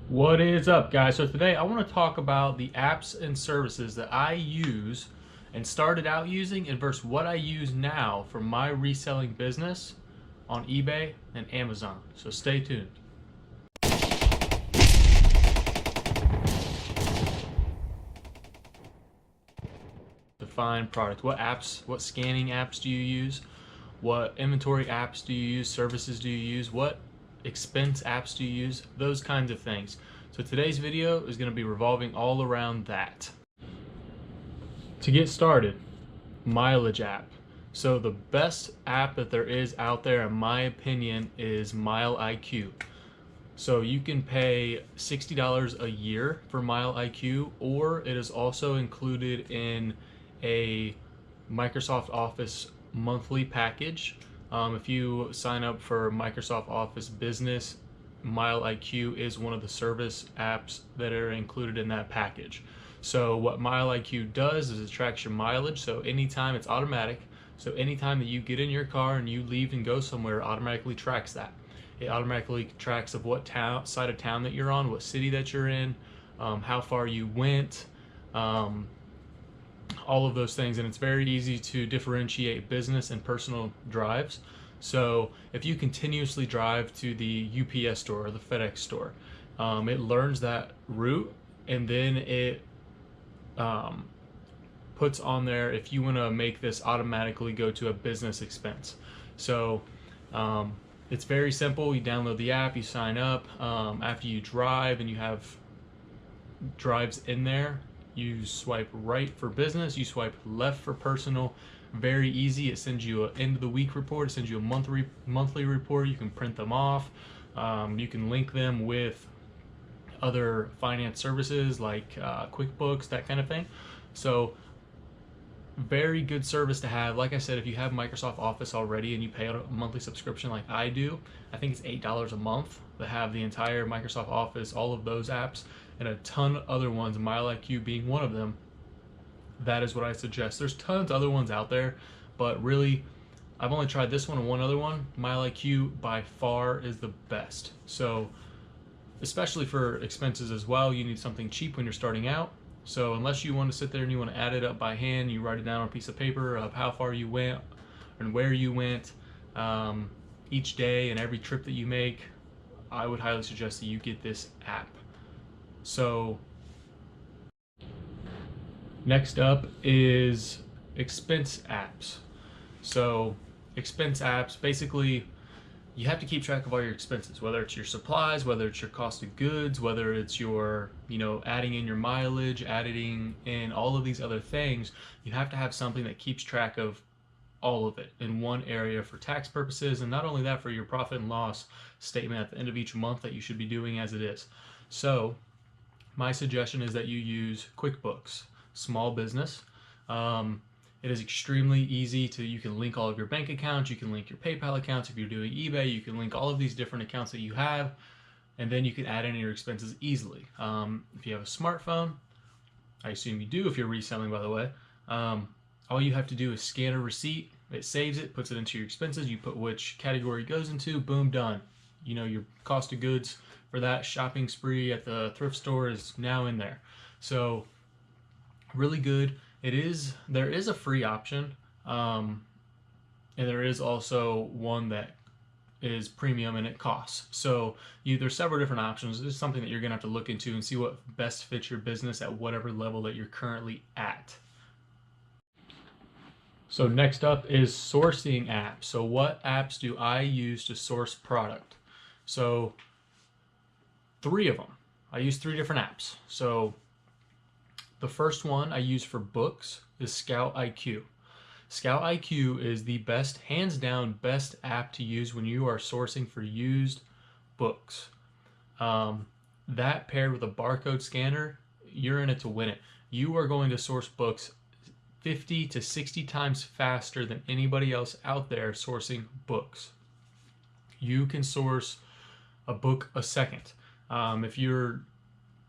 What is up, guys? So today I want to talk about the apps and services that I use and started out using and versus what I use now for my reselling business on eBay and Amazon. So stay tuned. Define product. What apps, what scanning apps do you use? What inventory apps do you use? Services do you use? What expense apps do you use? Those kinds of things. So today's video is going to be revolving all around that. To get started, mileage app. So the best app that there is out there, in my opinion, is Mile IQ. So you can pay $60 a year for Mile IQ, or it is also included in a Microsoft Office monthly package. If you sign up for Microsoft Office Business, Mile IQ is one of the service apps that are included in that package. So what Mile IQ does is it tracks your mileage. So anytime, it's automatic. So anytime that you get in your car and you leave and go somewhere, it automatically tracks that. It automatically tracks of what side of town that you're on, what city that you're in, how far you went, all of those things. And it's very easy to differentiate business and personal drives. So if you continuously drive to the UPS store or the FedEx store, it learns that route, and then it puts on there if you want to make this automatically go to a business expense. So it's very simple. You download the app, you sign up. After you drive and you have drives in there, you swipe right for business, you swipe left for personal. Very easy. It sends you an end of the week report, it sends you a monthly report. You can print them off. You can link them with other finance services like QuickBooks, that kind of thing. So very good service to have. Like I said, if you have Microsoft Office already and you pay a monthly subscription like I do, I think it's $8 a month to have the entire Microsoft Office, all of those apps, and a ton of other ones, MileIQ being one of them. That is what I suggest. There's tons of other ones out there, but really, I've only tried this one and one other one. MileIQ by far is the best. So, especially for expenses as well, you need something cheap when you're starting out. So unless you want to sit there and you want to add it up by hand, you write it down on a piece of paper of how far you went and where you went each day and every trip that you make, I would highly suggest that you get this app. So next up is expense apps. So expense apps, basically you have to keep track of all your expenses, whether it's your supplies, whether it's your cost of goods, whether it's your, adding in your mileage, adding in all of these other things. You have to have something that keeps track of all of it in one area for tax purposes, and not only that, for your profit and loss statement at the end of each month that you should be doing as it is. So my suggestion is that you use QuickBooks Small Business. It is extremely easy you can link all of your bank accounts, you can link your PayPal accounts. If you're doing eBay, you can link all of these different accounts that you have, and then you can add in your expenses easily. If you have a smartphone, I assume you do if you're reselling, by the way, all you have to do is scan a receipt, it saves it, puts it into your expenses, you put which category it goes into, boom, done. Your cost of goods for that shopping spree at the thrift store is now in there. So really good. There is a free option, and there is also one that is premium and it costs. So there's several different options. This is something that you're gonna have to look into and see what best fits your business at whatever level that you're currently at. So next up is sourcing apps. So what apps do I use to source product? So 3 of them. I use 3 different apps. So the first one I use for books is Scout IQ. Scout IQ is the best, hands down, best app to use when you are sourcing for used books. That paired with a barcode scanner, you're in it to win it. You are going to source books 50 to 60 times faster than anybody else out there sourcing books. You can source a book a second. If you're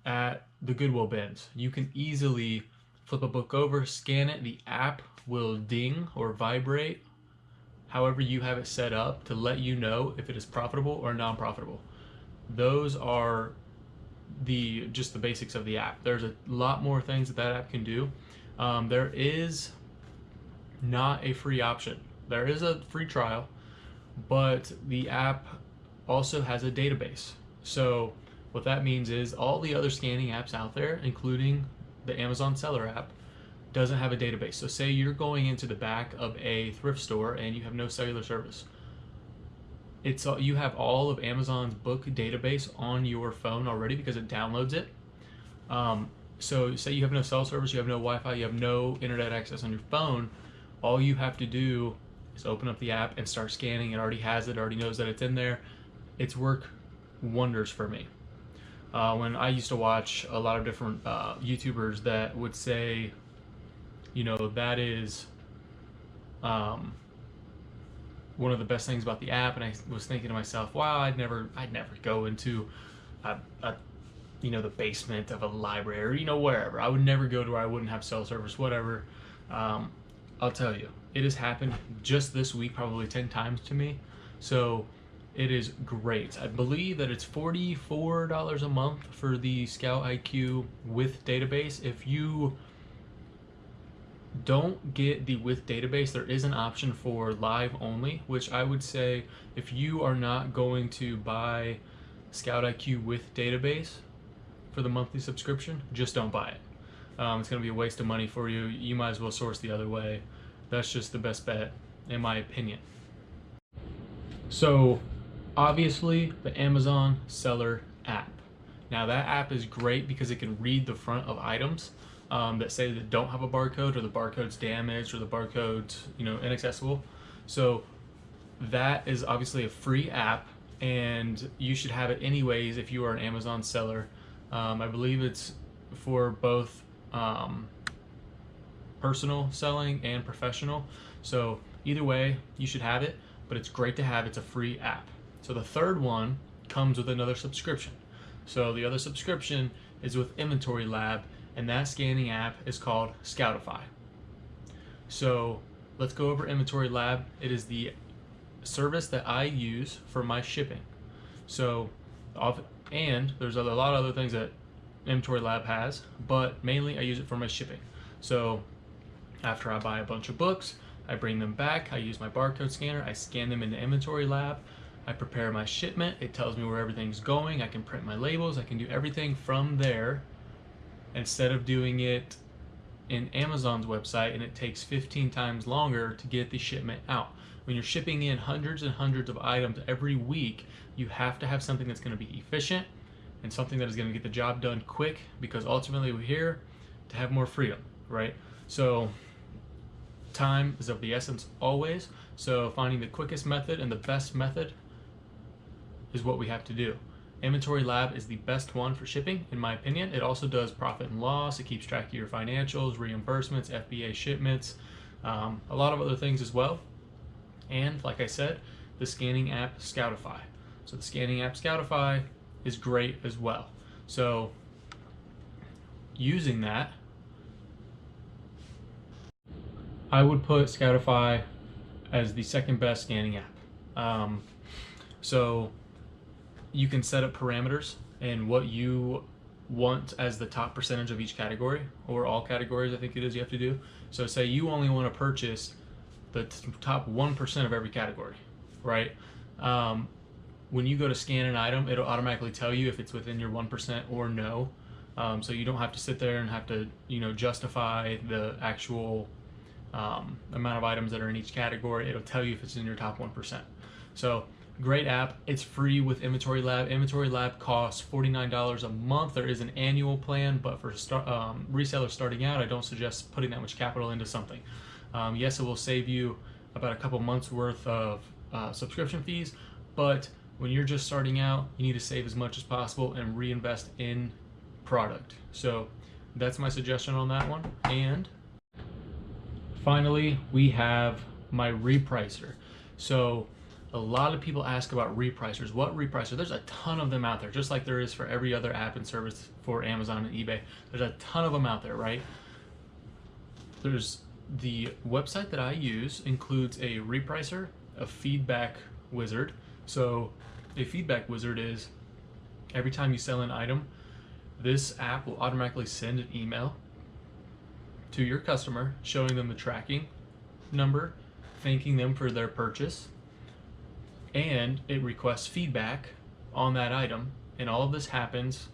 at the Goodwill bins, you can easily flip a book over, scan it, the app will ding or vibrate however you have it set up to let you know if it is profitable or non-profitable. Those are just the basics of the app. There's a lot more things that that app can do. There is not a free option. There is a free trial, but the app also has a database. So what that means is all the other scanning apps out there, including the Amazon Seller app, doesn't have a database. So say you're going into the back of a thrift store and you have no cellular service. You have all of Amazon's book database on your phone already because it downloads it. So say you have no cell service, you have no Wi-Fi, you have no internet access on your phone. All you have to do is open up the app and start scanning. It already has it, already knows that it's in there. It's worked wonders for me. When I used to watch a lot of different YouTubers that would say, you know, that is one of the best things about the app, and I was thinking to myself, wow, I'd never go into you know, the basement of a library, or, you know, wherever. I would never go to where I wouldn't have cell service, whatever. I'll tell you, it has happened just this week probably 10 times to me. So it is great. I believe that it's $44 a month for the Scout IQ with database. If you don't get the with database, there is an option for live only, which I would say if you are not going to buy Scout IQ with database for the monthly subscription, just don't buy it. It's going to be a waste of money for you. You might as well source the other way. That's just the best bet, in my opinion. So obviously the Amazon Seller app. Now that app is great because it can read the front of items that say that don't have a barcode, or the barcode's damaged, or the barcode's, you know, inaccessible. So that is obviously a free app, and you should have it anyways if you are an Amazon seller. I believe it's for both personal selling and professional. So either way, you should have it, but it's great to have. It's a free app. So the third one comes with another subscription. So the other subscription is with Inventory Lab, and that scanning app is called Scoutify. So let's go over Inventory Lab. It is the service that I use for my shipping. So, and there's a lot of other things that Inventory Lab has, but mainly I use it for my shipping. So after I buy a bunch of books, I bring them back, I use my barcode scanner, I scan them into Inventory Lab, I prepare my shipment, it tells me where everything's going, I can print my labels, I can do everything from there instead of doing it in Amazon's website, and it takes 15 times longer to get the shipment out. When you're shipping in hundreds and hundreds of items every week, you have to have something that's going to be efficient and something that is going to get the job done quick, because ultimately we're here to have more freedom, right? So time is of the essence always. So finding the quickest method and the best method is what we have to do. Inventory Lab is the best one for shipping, in my opinion. It also does profit and loss. It keeps track of your financials, reimbursements, FBA shipments, a lot of other things as well. And like I said, the scanning app Scoutify. So the scanning app Scoutify is great as well. So using that, I would put Scoutify as the second best scanning app. So you can set up parameters and what you want as the top percentage of each category, or all categories, I think it is you have to do. So say you only want to purchase the top 1% of every category, right? When you go to scan an item, it'll automatically tell you if it's within your 1% or no. So you don't have to sit there and have to, you know, justify the actual amount of items that are in each category. It'll tell you if it's in your top 1%. So great app. It's free with Inventory Lab. Inventory Lab costs $49 a month. There is an annual plan, but for resellers starting out, I don't suggest putting that much capital into something. Yes, it will save you about a couple months worth of subscription fees, but when you're just starting out, you need to save as much as possible and reinvest in product. So that's my suggestion on that one. And finally, we have my repricer. So a lot of people ask about repricers. What repricer? There's a ton of them out there, just like there is for every other app and service for Amazon and eBay. There's a ton of them out there, right? There's the website that I use includes a repricer, a feedback wizard. So a feedback wizard is every time you sell an item, This app will automatically send an email to your customer showing them the tracking number, thanking them for their purchase, and it requests feedback on that item, and all of this happens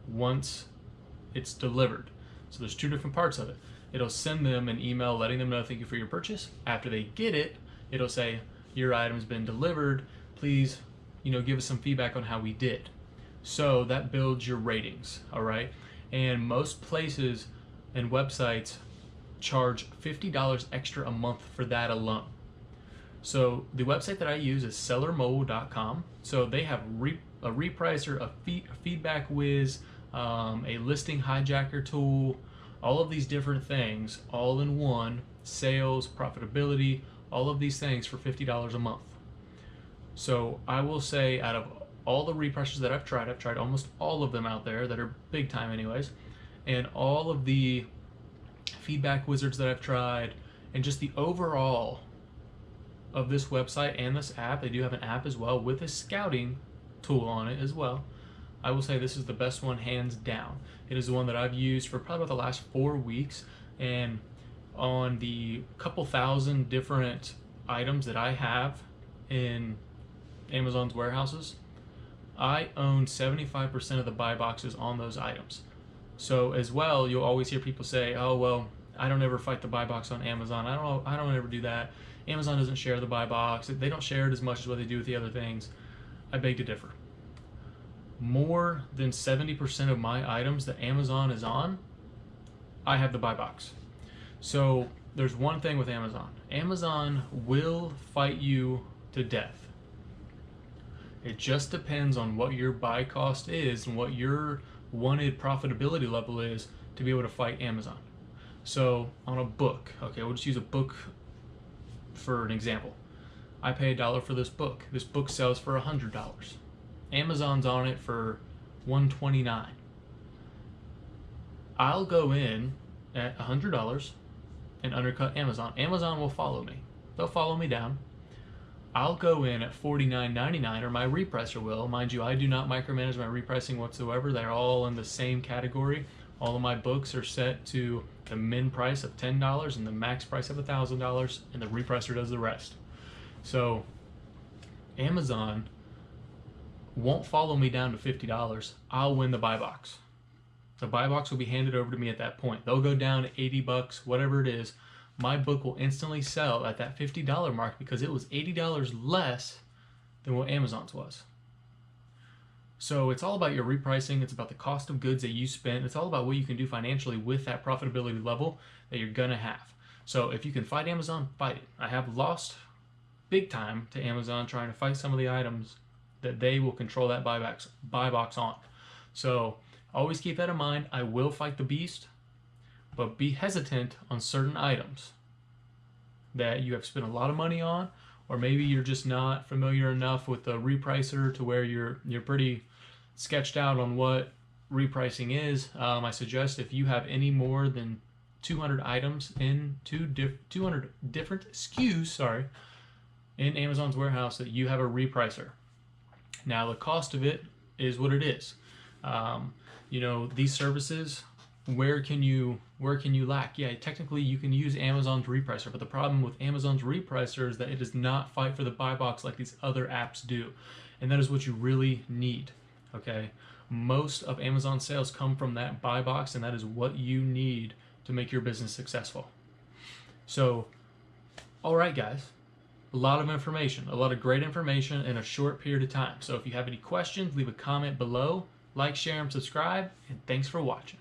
once it's delivered. So there's two different parts of it. It'll send them an email letting them know thank you for your purchase. After they get it, it'll say your item's been delivered. Please, give us some feedback on how we did. So that builds your ratings, all right? And most places and websites charge $50 extra a month for that alone. So the website that I use is sellermobile.com. So they have a repricer, a feedback whiz, a listing hijacker tool, all of these different things all in one, sales, profitability, all of these things for $50 a month. So I will say, out of all the repricers that I've tried almost all of them out there that are big time anyways, and all of the feedback wizards that I've tried, and just the overall of this website and this app, they do have an app as well with a scouting tool on it as well. I will say this is the best one hands down. It is the one that I've used for probably about the last 4 weeks, and on the couple thousand different items that I have in Amazon's warehouses, I own 75% of the buy boxes on those items. So as well, you'll always hear people say, oh, well, I don't ever fight the buy box on Amazon. I don't ever do that. Amazon doesn't share the buy box. They don't share it as much as what they do with the other things. I beg to differ. More than 70% of my items that Amazon is on, I have the buy box. So there's one thing with Amazon. Amazon will fight you to death. It just depends on what your buy cost is and what your wanted profitability level is to be able to fight Amazon. So on a book, okay, we'll just use a book for an example. I pay $1 for this book. This book sells for $100. Amazon's on it for $129. I'll go in at $100 and undercut Amazon. Amazon will follow me. They'll follow me down. I'll go in at $49.99, or my repricer will. Mind you, I do not micromanage my repricing whatsoever. They're all in the same category. All of my books are set to the min price of $10 and the max price of $1,000, and the repricer does the rest. So Amazon won't follow me down to $50. I'll win the buy box. The buy box will be handed over to me at that point. They'll go down to $80, whatever it is. My book will instantly sell at that $50 mark because it was $80 less than what Amazon's was. So it's all about your repricing. It's about the cost of goods that you spent. It's all about what you can do financially with that profitability level that you're gonna have. So if you can fight Amazon, fight it. I have lost big time to Amazon trying to fight some of the items that they will control that buy box on. So always keep that in mind. I will fight the beast, but be hesitant on certain items that you have spent a lot of money on, or maybe you're just not familiar enough with the repricer to where you're pretty sketched out on what repricing is. I suggest if you have any more than 200 items in 200 different SKUs, in Amazon's warehouse, that you have a repricer. Now the cost of it is what it is. These services, where can you lack? Yeah, technically you can use Amazon's repricer, but the problem with Amazon's repricer is that it does not fight for the buy box like these other apps do. And that is what you really need, okay? Most of Amazon sales come from that buy box, and that is what you need to make your business successful. So, all right, guys. A lot of information, a lot of great information in a short period of time. So if you have any questions, leave a comment below, like, share, and subscribe, and thanks for watching.